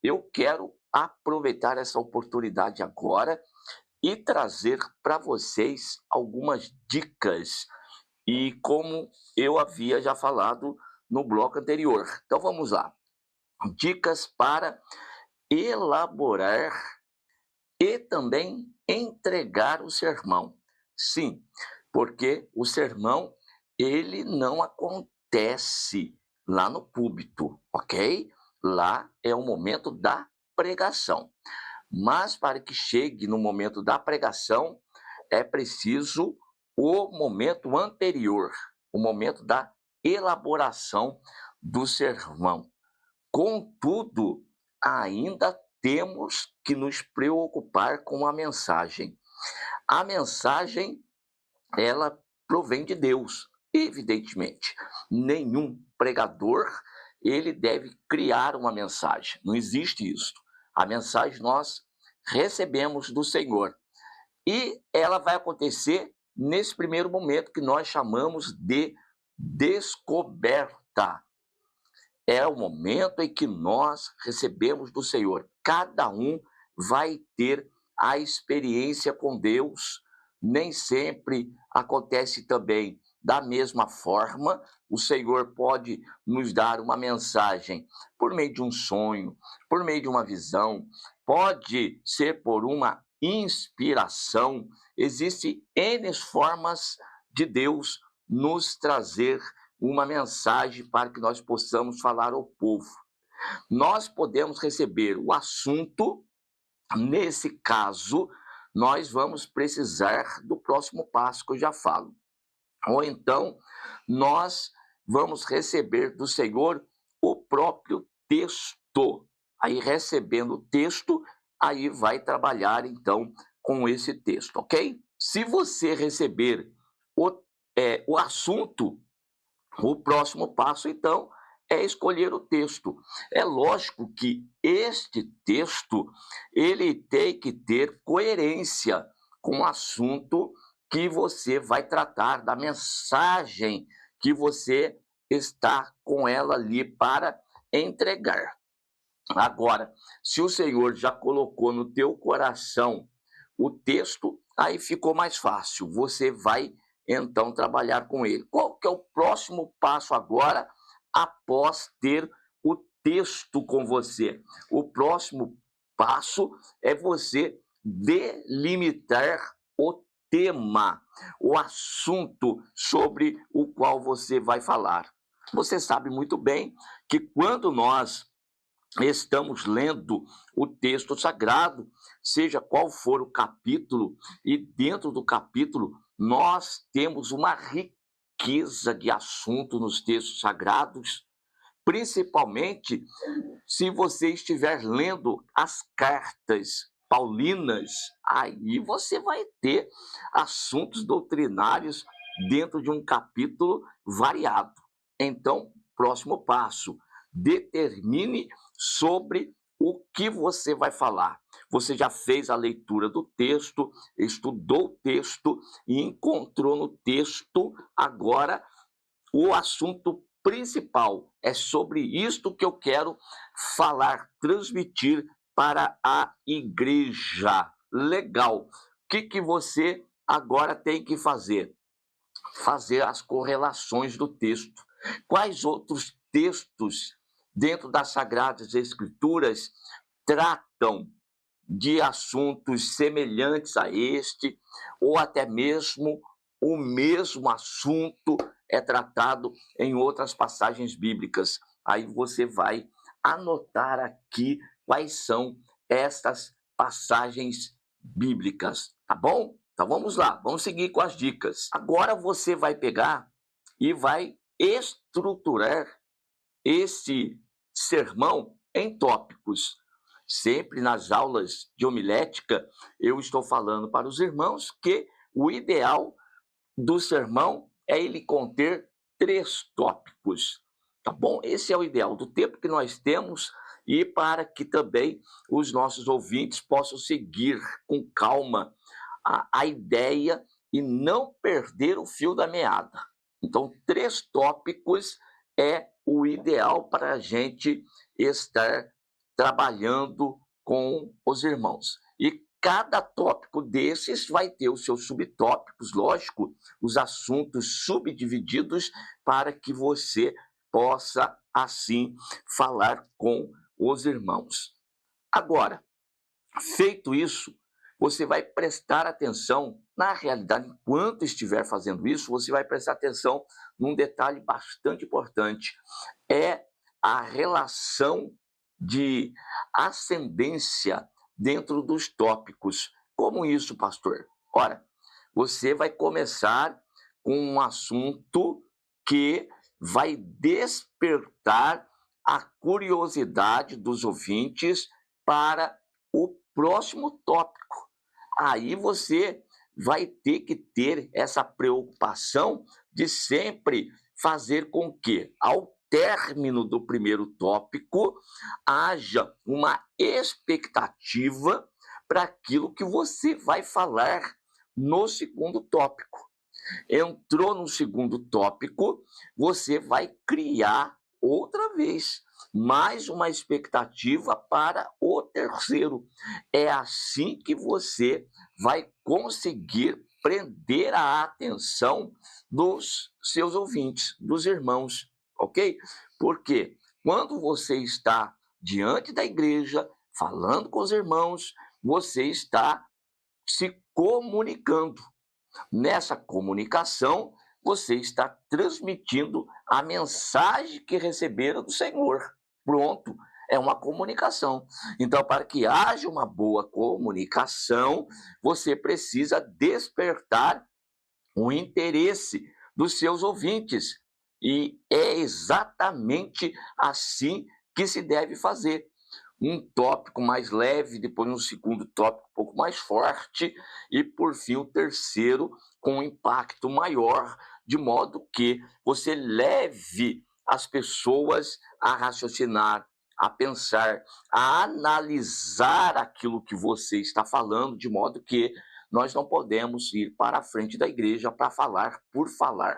eu quero aproveitar essa oportunidade agora e trazer para vocês algumas dicas, e como eu havia já falado no bloco anterior. Então vamos lá. Dicas para elaborar e também entregar o sermão. Sim, porque o sermão ele não acontece lá no púlpito, ok? Lá é o momento da pregação. Mas para que chegue no momento da pregação, é preciso o momento anterior, o momento da elaboração do sermão. Contudo, ainda temos que nos preocupar com a mensagem. A mensagem, ela provém de Deus, evidentemente. Nenhum pregador, ele deve criar uma mensagem. Não existe isso. A mensagem nós recebemos do Senhor. E ela vai acontecer nesse primeiro momento que nós chamamos de descoberta. É o momento em que nós recebemos do Senhor. Cada um vai ter a experiência com Deus. Nem sempre acontece também da mesma forma. O Senhor pode nos dar uma mensagem por meio de um sonho, por meio de uma visão, pode ser por uma inspiração. Existem N formas de Deus nos trazer uma mensagem para que nós possamos falar ao povo. Nós podemos receber o assunto, nesse caso, nós vamos precisar do próximo passo que eu já falo. Ou então, nós vamos receber do Senhor o próprio texto. Aí, recebendo o texto, aí vai trabalhar então com esse texto, ok? Se você receber o assunto, o próximo passo, então, é escolher o texto. É lógico que este texto ele tem que ter coerência com o assunto que você vai tratar, da mensagem que você está com ela ali para entregar. Agora, se o Senhor já colocou no teu coração o texto, aí ficou mais fácil. Você vai então trabalhar com ele. Qual que é o próximo passo agora após ter o texto com você? O próximo passo é você delimitar o tema, o assunto sobre o qual você vai falar. Você sabe muito bem que quando nós estamos lendo o texto sagrado, seja qual for o capítulo, e dentro do capítulo nós temos uma riqueza de assunto nos textos sagrados, principalmente se você estiver lendo as cartas paulinas, aí você vai ter assuntos doutrinários dentro de um capítulo variado. Então, próximo passo, determine sobre o que você vai falar. Você já fez a leitura do texto, estudou o texto e encontrou no texto agora o assunto principal. É sobre isto que eu quero falar, transmitir para a igreja. Legal. O que você agora tem que fazer? Fazer as correlações do texto. Quais outros textos dentro das Sagradas Escrituras tratam de assuntos semelhantes a este, ou até mesmo o mesmo assunto é tratado em outras passagens bíblicas? Aí você vai anotar aqui quais são estas passagens bíblicas, tá bom? Então vamos lá, vamos seguir com as dicas. Agora você vai pegar e vai estruturar esse sermão em tópicos. Sempre nas aulas de homilética, eu estou falando para os irmãos que o ideal do sermão é ele conter 3 tópicos, tá bom? Esse é o ideal do tempo que nós temos e para que também os nossos ouvintes possam seguir com calma a ideia e não perder o fio da meada. Então, 3 tópicos é o ideal para a gente estar trabalhando com os irmãos. E cada tópico desses vai ter os seus subtópicos, lógico, os assuntos subdivididos para que você possa, assim, falar com os irmãos. Agora, feito isso, você vai prestar atenção, na realidade, enquanto estiver fazendo isso, você vai prestar atenção num detalhe bastante importante, é a relação de ascendência dentro dos tópicos. Como isso, pastor? Ora, você vai começar com um assunto que vai despertar a curiosidade dos ouvintes para o próximo tópico. Aí você vai ter que ter essa preocupação de sempre fazer com que, ao término do primeiro tópico, haja uma expectativa para aquilo que você vai falar no segundo tópico. Entrou no segundo tópico, você vai criar outra vez mais uma expectativa para o terceiro. É assim que você vai conseguir prender a atenção dos seus ouvintes, dos irmãos, ok? Porque quando você está diante da igreja, falando com os irmãos, você está se comunicando. Nessa comunicação, você está transmitindo a mensagem que receberam do Senhor. Pronto, é uma comunicação. Então, para que haja uma boa comunicação, você precisa despertar o interesse dos seus ouvintes. E é exatamente assim que se deve fazer. Um tópico mais leve, depois um segundo tópico um pouco mais forte e, por fim, o terceiro com um impacto maior, de modo que você leve as pessoas a raciocinar, a pensar, a analisar aquilo que você está falando, de modo que nós não podemos ir para a frente da igreja para falar por falar.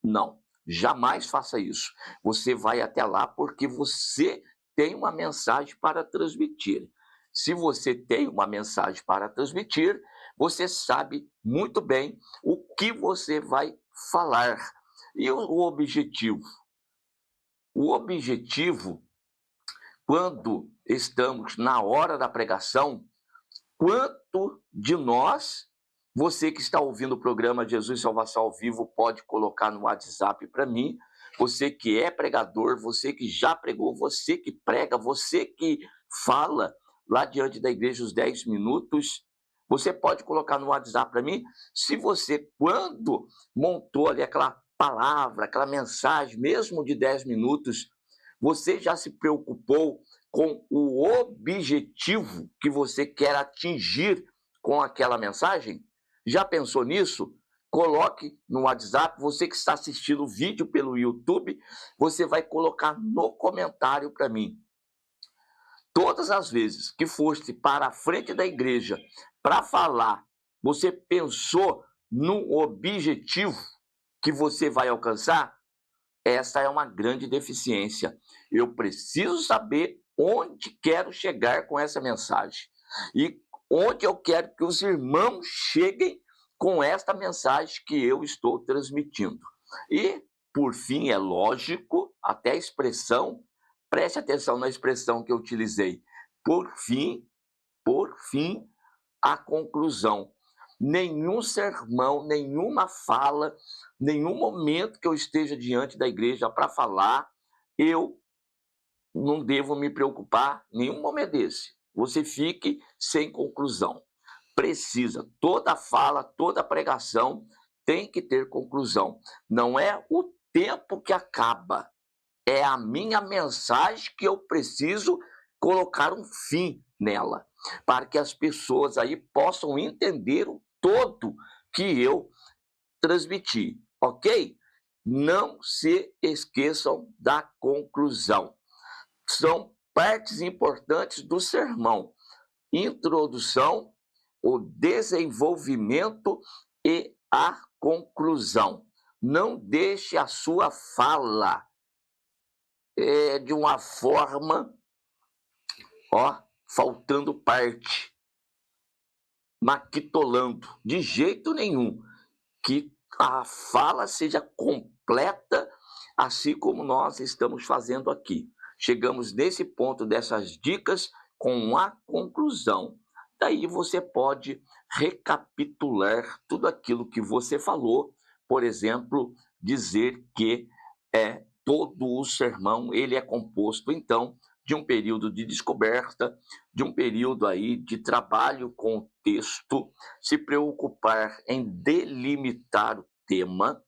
Não, jamais faça isso. Você vai até lá porque você tem uma mensagem para transmitir. Se você tem uma mensagem para transmitir, você sabe muito bem o que você vai falar. E o objetivo? O objetivo, quando estamos na hora da pregação, quanto de nós, você que está ouvindo o programa Jesus Salvação ao Vivo, pode colocar no WhatsApp para mim, você que é pregador, você que já pregou, você que prega, você que fala lá diante da igreja os 10 minutos, você pode colocar no WhatsApp para mim, se você, quando montou ali aquela palavra, aquela mensagem, mesmo de 10 minutos, você já se preocupou com o objetivo que você quer atingir com aquela mensagem? Já pensou nisso? Coloque no WhatsApp, você que está assistindo o vídeo pelo YouTube, você vai colocar no comentário para mim. Todas as vezes que foste para a frente da igreja para falar, você pensou no objetivo que você vai alcançar? Essa é uma grande deficiência. Eu preciso saber onde quero chegar com essa mensagem e onde eu quero que os irmãos cheguem com esta mensagem que eu estou transmitindo. E, por fim, é lógico, até a expressão, preste atenção na expressão que eu utilizei. Por fim, a conclusão. Nenhum sermão, nenhuma fala, nenhum momento que eu esteja diante da igreja para falar, eu não devo me preocupar, nenhum momento desse. Você fique sem conclusão. Precisa, toda fala, toda pregação tem que ter conclusão. Não é o tempo que acaba, é a minha mensagem que eu preciso colocar um fim nela, para que as pessoas aí possam entender o todo que eu transmiti, ok? Não se esqueçam da conclusão. São partes importantes do sermão: introdução, o desenvolvimento e a conclusão. Não deixe a sua fala de uma forma ó, faltando parte, maquitolando, de jeito nenhum. Que a fala seja completa, assim como nós estamos fazendo aqui. Chegamos nesse ponto dessas dicas com a conclusão. Daí você pode recapitular tudo aquilo que você falou, por exemplo, dizer que todo o sermão ele é composto então de um período de descoberta, de um período aí de trabalho com o texto, se preocupar em delimitar o tema,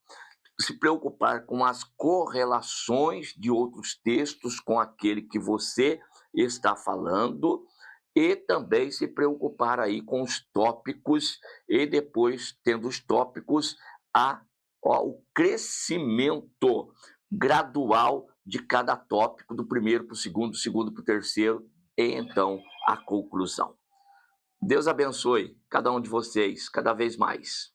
se preocupar com as correlações de outros textos com aquele que você está falando e também se preocupar aí com os tópicos e depois, tendo os tópicos, o crescimento gradual de cada tópico, do primeiro para o segundo, do segundo para o terceiro, e então a conclusão. Deus abençoe cada um de vocês cada vez mais.